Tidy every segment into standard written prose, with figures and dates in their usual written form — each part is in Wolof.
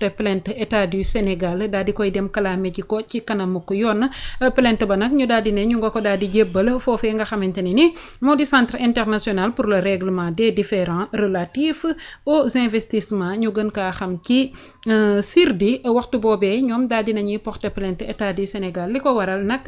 porter plainte état du Sénégal daal di koy dem kalaame ji ko ci kanamu ko yoon plainte ba nag ñu daal di ne ñu nga ko daal di jébbal foofee nga xamante ne ni moo di centre international pour le règlement des différends relatifs aux investissements ñu gën kaa xam ci CIRDI waxtu boobee ñoom daal di nañuy porter plainte état du Sénégal li ko waral nag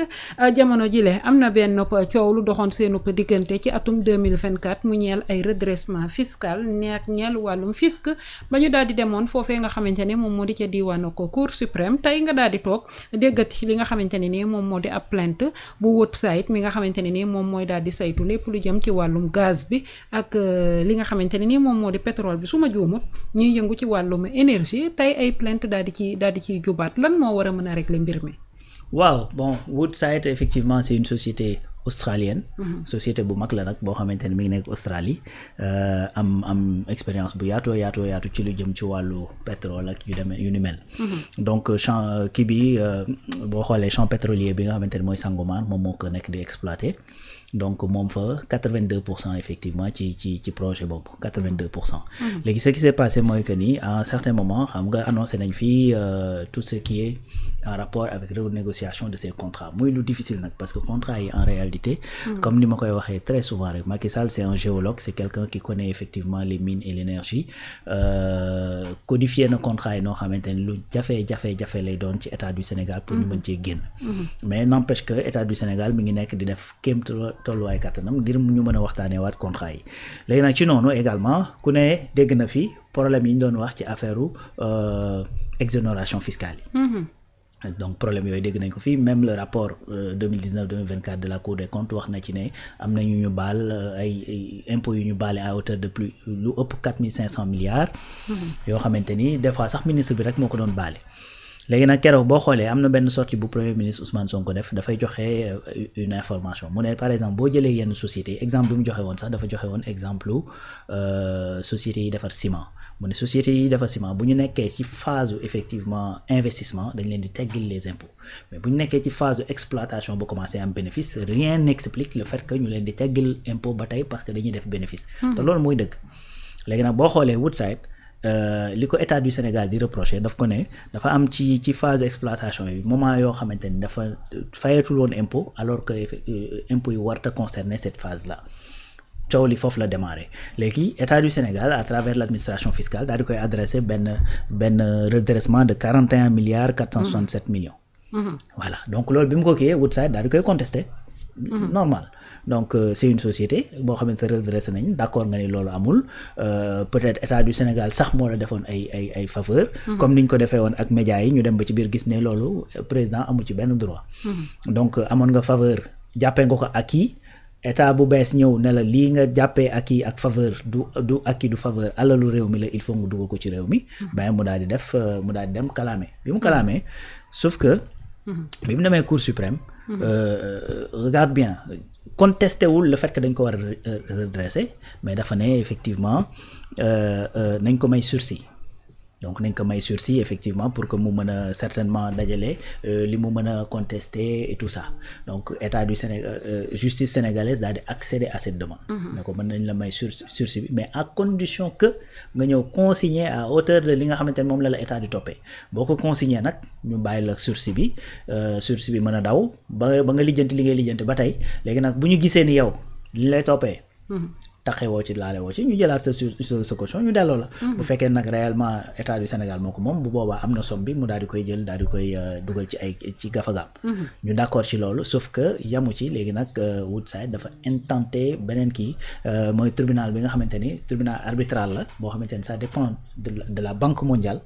jamono jile am na benn coow lu doxoon seenu diggante ci atum 2024 mu ñeel ay redressement fiscal neek ñeel wàllum fisc ba ñu daal di demoon foofee nga xamante ne moom moo di ca diiwaanu ko Cour suprême tey nga daal di toog déggati li nga xamante ne ni moom moo di ab plainte bu Woodside mi nga xamante ne ni moom mooy daal di saytu lépp lu jëm ci wàllum gaz bi ak li nga xamante ne ni moom moo di pétrole bi su ma juumut ñuy yëngu ci wàllum énergie tey ay plainte daal di ciy jubaat lan moo war a mën a régler mbir mi. waaw bon Woodside effectivement c'est une société australienne. Société bu mag la nag boo xamante ne mi ngi nekk Australie am expérience bu yaatu ci lu jëm ci wàllu pétrole ak yu ni mel. donc champ kii bi boo xoolee champ pétrolier bi nga xamante ne mooy Sangomar moom moo ko nekk di exploiter donc moom fa 82% effectivement ci projet boobu 82%. léegi ce qui s'est passé mooy que ni à un certain moment xam nga annoncé nañ fii tout ce qui est en rapport avec renégociation de ces contrats muy lu difficile nag parce que contrat yi en réalité comme ni ma koy waxee très souvent rek Macky Sall c'est un géologue c'est quelqu'un qui connaît effectivement les mines et l'énergie codifié na contrat yi noo xamante ne lu jafe lay doon ci état du Sénégal pour ñu mën cee génn mais n'empêche que état du Sénégal mi ngi nekk di def kéem tolluwaay kattanam ngir ñu mën a waxtaanee waat contrat yi léegi nag ci noonu également ku ne dégg na fi problème yi ñu doon wax ci affaire exonération fiscale yi donc problème yooyu dégg nañ ko fii même le rapport 2019-2024 de la Cour des comptes wax na ci ne am na ñu baal ay impôts yu ñu baale à hauteur de plus lu ëpp 4500 milliards yoo xamante ni des fois sax ministre bi rek moo ko doon baale léegi nag keroog boo xoolee am na benn sortie bu premier ministre Ousmane Sonko def dafay joxe une information mu ne par exemple boo jëlee yenn sociétés exemple bi mu joxe woon sax dafa joxe woon exemple sociétés yi defar ciment mu ne sociétés yi defar ciment bu ñu nekkee ci phase effectivement investissement dañ leen di teggil les impôts mais bu ñu nekkee ci phase exploitation ba commencé am bénéfice rien n'explique le fait que ñu leen di teggil impôt ba tey parce que dañuy def bénéfice te loolu mooy dëgg léegi nag boo xoolee Woodside li ko état du Sénégal di reprocher daf ko ne dafa am ci phase exploitation yi moment yoo xamante ni dafa fayetul woon impôt alors que impôt yi warta concerner cette phase là coow li foofu la démarré léegi état du Sénégal à travers l'administration fiscale daal di koy adressé benn redressement de 41 milliards 467 millions voilà donc loolu bi mu ko kiiyee Woodside daal di koy contesté normal donc c'est une société boo xamante ne redressé nañ d'accord nga ni loolu amul peut-être état du Sénégal sax moo la defoon ay faveur comme niñ ko defee woon ak médias yi ñu dem ba ci biir gis ne loolu président amu ci benn droit donc amoon nga faveur jàppee nga ko acquis état bu bees ñëw ne la lii nga jàppee acquis ak faveur du acquis du faveur alalu réew mi la il faut nga dugal ko ci réew mi ben mu daal di dem kalaame bi mu kalaamee sauf que bi mu demee Cour suprême regarde bien contesté wul le fait que dañ ko war a redresser mais dafa ne effectivement nañ ko may sursis donc nañ ko may sursis effectivement pour que mu mën a certainement dajale li mu mën a contester et tout ça donc état du Sénégal justice sénégalaise daal di accéder à cette demande ne ko mën nañ la may sursis bi mais à condition que nga ñëw consigner à hauteur de li nga xamante ne moom la état di toppee boo ko consigner nag ñu bàyyi la sursis bi mën a daw ba nga lijjanti li ngay lijjanti ba tey léegi nag bu ñu gisee ni yow li lay toppee taxewoo ci laale woo ci ñu jëlaat sa caution ñu delloo la bu fekkee nag réellement état du Sénégal moo ko moom bu boobaa am na somme bi mu daal di koy jël daal di koy dugal ci gafagaam ñu d'accord ci loolu sauf que yamu ci léegi nag Woodside dafa intenté beneen kii mooy tribunal bi nga xamante ni tribunal arbitral la boo xamante ni ça dépend de la Banque mondiale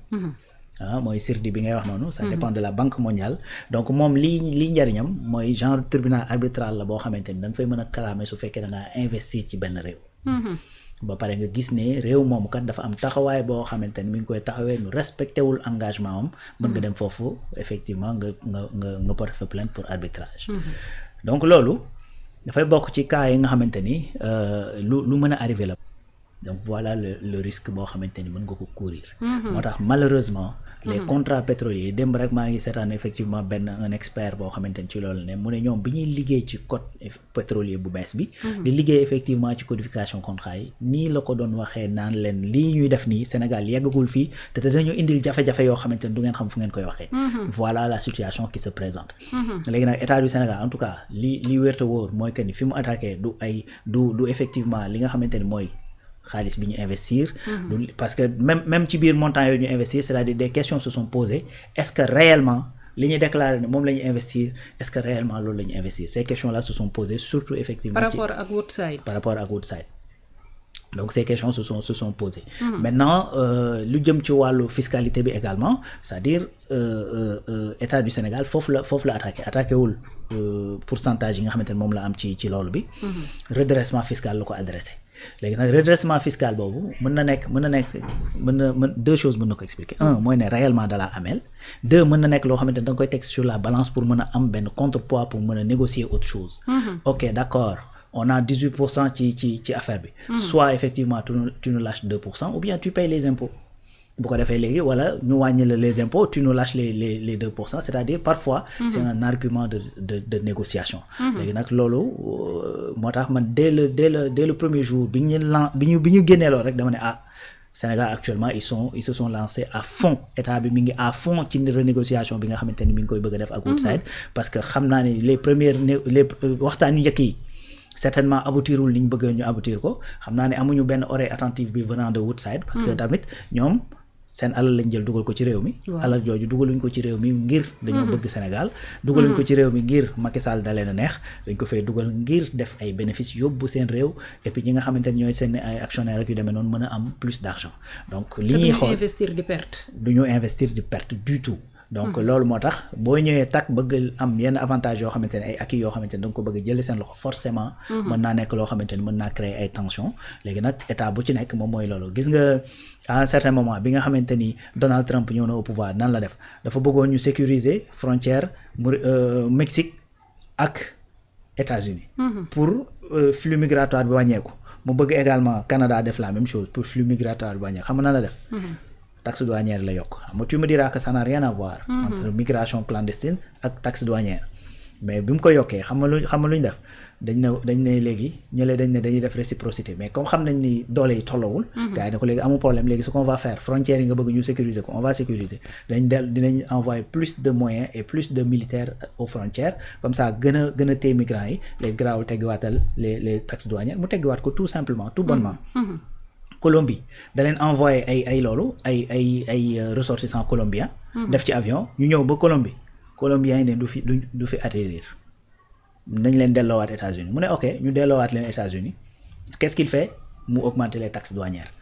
mooy CIRDI bi ngay wax noonu ça dépend de la Banque mondiale donc moom lii njariñam mooy genre tribunal arbitral la boo xamante ni da nga fay mën a clamer su fekkee da ngaa investir ci benn réew ba pare nga gis ne réew moomu kat dafa am taxawaay boo xamante ni mi ngi koy taxawee nu respecté wul engagement am mën nga dem foofu effectivement nga porter fa plainte pour arbitrage donc loolu dafay bokk ci cas yi nga xamante ni lu mën a arrivé la donc voilà le risque boo xamante ni mën nga ko courir moo tax malheureusement les contrats pétroliers démb rek maa ngi seetaan effectivement un expert boo xamante ni ci loolu ne mu ne ñoom bi ñuy liggéey ci code pétrolier bu bees bi di liggéey effectivement ci codification contrat yi nii la ko doon waxee naan leen lii ñuy def nii Sénégal yeggagul fii te dañu indil jafe-jafe yoo xamante ni du ngeen xam fu ngeen koy waxee voilà la situation qui se présente léegi nag état du Sénégal en tout cas li wérte wóor mooy que ni fi mu attaqué du effectivement li nga xamante ni mooy xaalis bi ñu investir parce que même ci biir montant yooyu ñu investir c'est-à-dire des questions se sont posées est-ce que réellement li ñu déclaré ne moom la ñu investir est-ce que réellement loolu la ñu investir ces questions-là se sont posées surtout effectivement par rapport ak Woodside donc ces questions se sont posées maintenant lu jëm ci wàllu fiscalité bi également c'est-à-dire état du Sénégal foofu la attaqué wul pourcentage yi nga xamante ne moom la am ci loolu bi redressement fiscal la ko adressé léegi nag redressement fiscal boobu mën na deux choses mën na ko expliquer un mooy ne réellement da la ameel deux mën na nekk loo xamante ne da nga koy teg sur la balance pour mën a am benn contrepoids pour mën a négocier autre chose ok d'accord on a 18% ci affaire bi soit effectivement tu nous lâches 2% ou bien tu payes les impôts bu ko defee léegi wala ñu wàññi la les impôts tu nous lâches les 2%, c'est-à-dire parfois c'est un argument de négociation léegi nag loolu moo tax man dès le premier jour bi ñu génnee loolu rek dama ne Sénégal actuellement ils se sont lancés à fond état bi mi ngi à fond ci renégociation bi nga xamante ni mi ngi koy bëgg a def ak Woodside parce que xam naa ne les waxtaan yu njëkk yi certainement aboutirul li ñu bëgg ñu aboutir ko xam naa ne amuñu benn oreille attentive bi venant de Woodside parce que tamit ñoom seen alal lañ jël dugal ko ci réew mi alal jooju dugaluñ ko ci réew mi ngir dañoo bëgg Sénégal dugaluñ ko ci réew mi ngir Macky Sall da leen a neex dañ ko fay dugal ngir def ay bénéfices yóbbu seen réew et puis ñi nga xamante ne ñooy seen ay actionnaires ak yu demee noonu mën a am plus d'argent donc li ñuy xool du ñu investir di perte du tout donc loolu moo tax boo ñëwee tak bëgg am yenn avantages yoo xamante ne ay acquis yoo xamante ne da nga ko bëgg jëlee seen loxo forcément mën naa nekk loo xamante ne mën naa créer ay tensions léegi nag état bu ci nekk moom mooy loolu gis nga à un certain moment bi nga xamante ni Donald Trump ñëw na au pouvoir nan la def dafa bëggoon ñu sécuriser frontière Mexique ak États-Unis pour flux migratoire bi wàññeeku mu bëgg également Canada def la même chose pour flux migratoire bi wàññeeku xam nga nan la def taxe douanière la yokk xam nga tu me diras que ça n'a rien à voir entre migration clandestine ak taxe douanière mais bi mu ko yokkee xam nga lu ñu def dañ ne léegi ñële dañ ne dañuy def réciprocité mais comme xam nañ ni doole yi tollowul gars yi ne ko léegi amul problème léegi ce qu'on va faire frontières yi nga bëgg ñu sécuriser ko on va sécuriser dinañ envoyer plus de moyens et plus de militaires aux frontières comme ça gën a téye migrants yi léegi garaawul teggiwaatal les taxes douanières mu teggiwaat ko tout simplement tout bonnement Colombie da leen envoyé ay ressortissants colombiens def ci avion ñu ñëw ba Colombiens yi ne du fi atterrir nañ leen delloowaat États-Unis mu ne ok ñu delloowaat leen États-Unis qu'est-ce qu'il fait mu augmenter les taxes douanières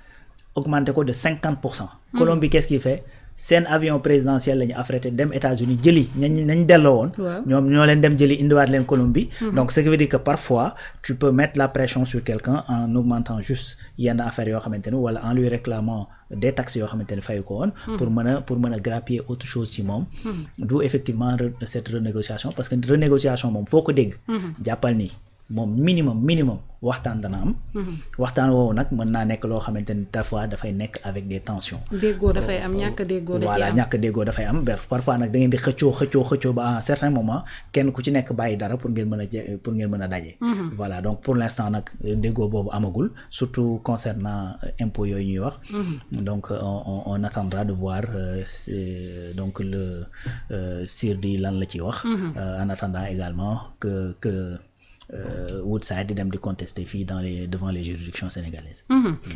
augmenter ko de 50%. Colombie qu'est-ce qu'il fait seen avion présidentiel la ñu affrété dem États-Unis jëli nañ delloo woon ñoom ñoo leen dem jëli indiwaat leen Colombie donc ce qui veut dire que parfois tu peux mettre la pression sur quelqu'un en augmentant juste yenn affaires yoo xamante ni wala en lui réclamant des taxes yoo xamante ni fayu ko woon pour mën a grappiller autre chose ci moom d'où effectivement cette renégociation parce que renégociation moom foo ko dégg jàppal ni moom minimum waxtaan dana am waxtaan woowu nag mën naa nekk loo xamante ni parfois dafay nekk avec des tensions déggoo dafay am ñàkk déggoo voilà ñàkk déggoo dafay am parfois nag da ngeen di xëccoo ba à un certain moment kenn ku ci nekk bàyyi dara pour ngeen mën a daje voilà donc pour l'instant nag déggoo boobu amagul surtout concernant impôts yooyu ñuy wax donc on attendra de voir donc le CIRDI lan la ciy wax en attendant également que Woodside di dem di contester fii devant les juridictions sénégalaises.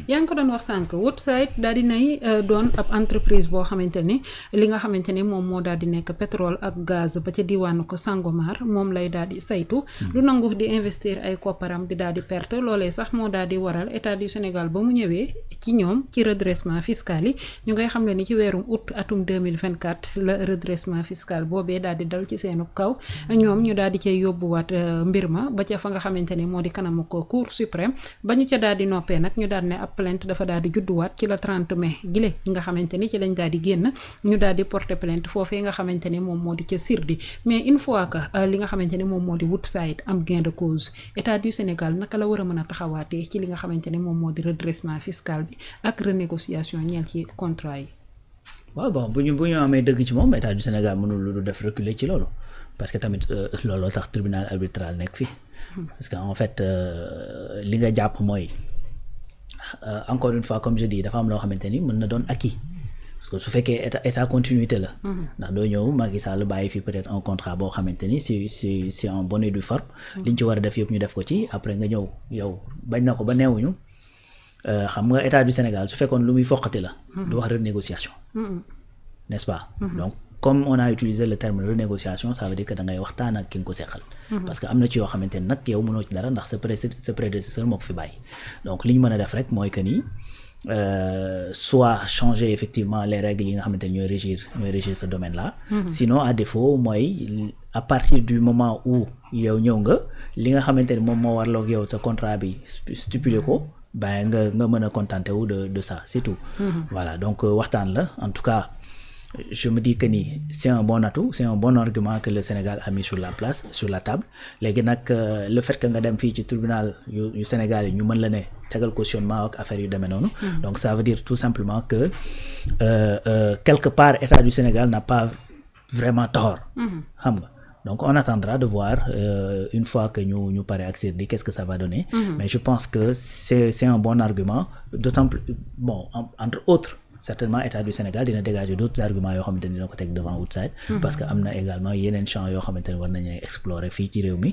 yaa ngi ko doon wax sànq Woodside daal di nay doon ab entreprise boo xamante ni li nga xamante ni moom moo daal di nekk pétrole ak gaz ba ca diwaanu ko Sangomar moom lay daal di saytu. lu nangu di investir ay kopparam di daal di perte loolee sax moo daal di waral état du Sénégal ba mu ñëwee ci ñoom ci redressement fiscal yi ñu ngay xam ne ni ci weerum août atum 2024 la redressement fiscal boobee daal di dal ci seenu kaw ñoom ñu daal di cay yóbbuwaat mbir ma. ba ca fa nga xamante ni moo di kanamu ko Cour suprême ba ñu ca daal di noppee nag ñu daal ne ab plainte dafa daal di judduwaat ci la 30 mai gile nga xamante ni ci lañ daal di génn ñu daal di porter plainte foofee nga xamante ni moom moo di ca CIRDI mais une fois que li nga xamante ni moom moo di Woodside am gain de cause état du Sénégal naka la war a mën a taxawaatee ci li nga xamante ni moom moo di redressement fiscal bi ak renégociation ñeel ci contrat yi. waaw bon bu ñu amee dëgg ci moom état du Sénégal mënul lu def reculer ci loolu parce que tamit looloo sax tribunal arbitral nekk fi parce que en fait li nga jàpp mooy encore une fois comme je dis dafa am loo xamante ni mën na doon acquis parce que su fekkee état continuité la ndax doo ñëw Macky Sall bàyyi fi peut-être un contrat boo xamante ni si en bonne et due forme liñ ci war a def yëpp ñu def ko ci après nga ñëw yow bañ na ko ba neewuñu xam nga état du Sénégal su fekkoon lu muy foqati la du wax renégociation n'est-ce pas donc comme on a utilisé le terme renégociation ça veut dire que da ngay waxtaan ak ki nga ko seqal parce que am na ci yoo xamante ni nag yow mënoo ci dara ndax sa prédécesseur moo ko fi bàyyi donc li ñu mën a def rek mooy que ni soit changer effectivement les règles yi nga xamante ni ñooy régir ce domaine là sinon à défaut mooy à partir du moment où yow ñëw nga li nga xamante ni moom moo warloog yow sa contrat bi stipulé ko ben nga mën a contenté wu de ça c'est tout voilà donc waxtaan la en tout cas je me dis que ni c'est un bon atout c'est un bon argument que le Sénégal a mis sur la table léegi nag le fait que nga dem fii ci tribunal yu Sénégal yi ñu mën la ne tegal cautionnement ak affaire yu demee noonu donc ça veut dire tout simplement que quelque part état du Sénégal n'a pas vraiment tort xam nga donc on attendra de voir une fois que ñu pare ak CEDRI qu'est-ce que ça va donner mais je pense que c'est un bon argument d'autant plus bon entre autres certainement état du Sénégal dina dégager d'autres arguments yoo xamante ni dina ko teg devant Woodside parce que am na également yeneen champs yoo xamante ni war nañu explorer fii ci réew mi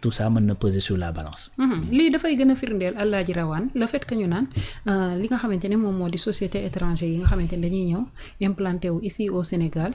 tout ça mën na peser sur la balance lii dafay gën a firndeel Alaaji Rawane le fait que ñu naan li nga xamante ne moom moo di société étranger yi nga xamante ni dañuy ñëw implanté wu ici au Sénégal